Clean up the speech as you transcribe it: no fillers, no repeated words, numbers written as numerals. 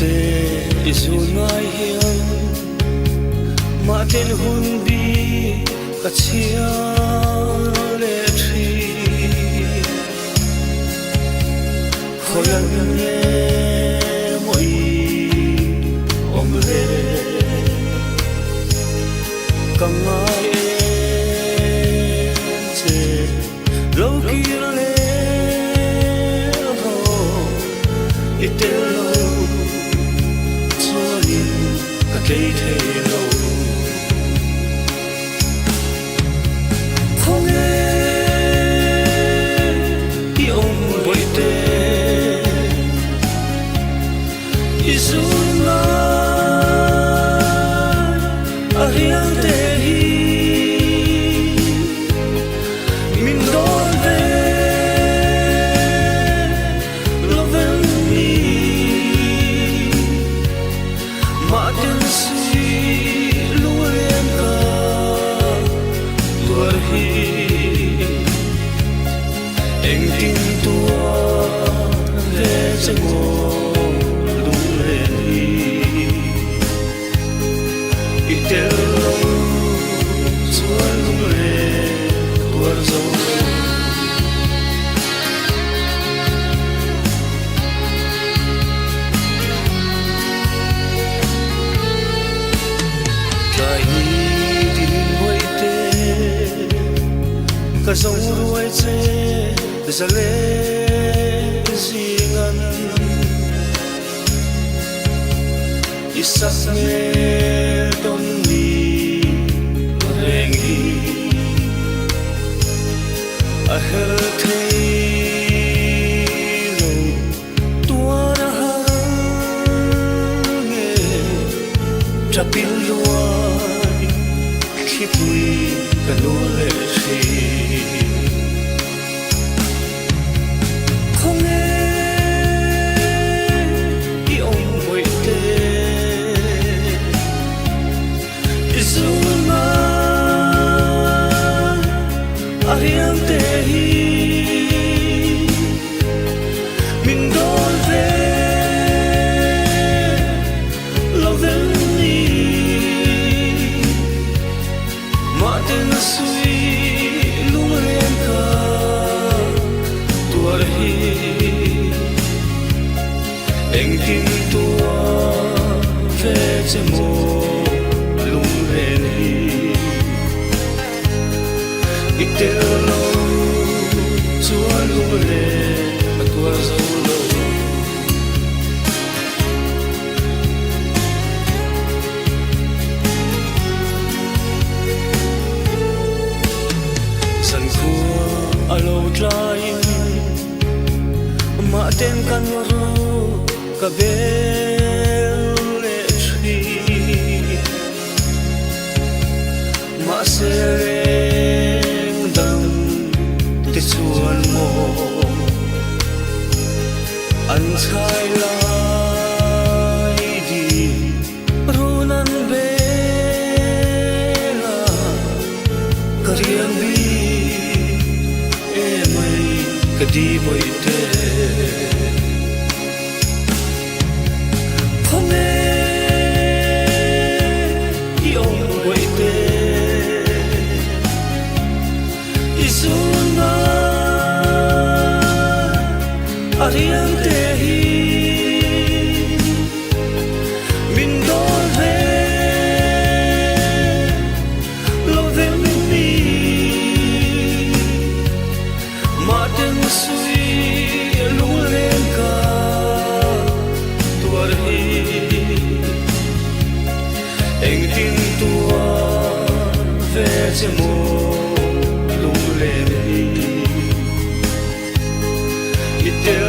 te isu ngai hian ma ten hun bi ka chia le thi khoyan nge moi om le kangai che lo ki le ho itelo chuanin ka kei thei lo không nghe i om boi te izuna a hiang te hi min don ve loven mi ma ten si luem ka tuar hi eng tin tua ve chango lung le hi itel lo chuan lung le tuar zo kai ni tin hoi te ka zong ruai che zale zingan isak me don ni rengi a hel thei lo tua na nge chapil luai khi pui ka lo le thi không nghe i om boi te izuna a hiang te hi min don ve loven ni ma ten sui lung len ka tuar hi eng tin tua ve che mo lung len hi itel lo chuan lung le tuar zo lo san khua alo tlain ma ten kan ro ka bel le thi ma se reng dang te chuan mo an chai lai di runan bela kariang bi e mai ka di boi te không nghe i om boi te izuna a hiang te hi min don ve loven ni ma ten sui lung len ka tuar hi eng tin tua ve che mo lung len hi itel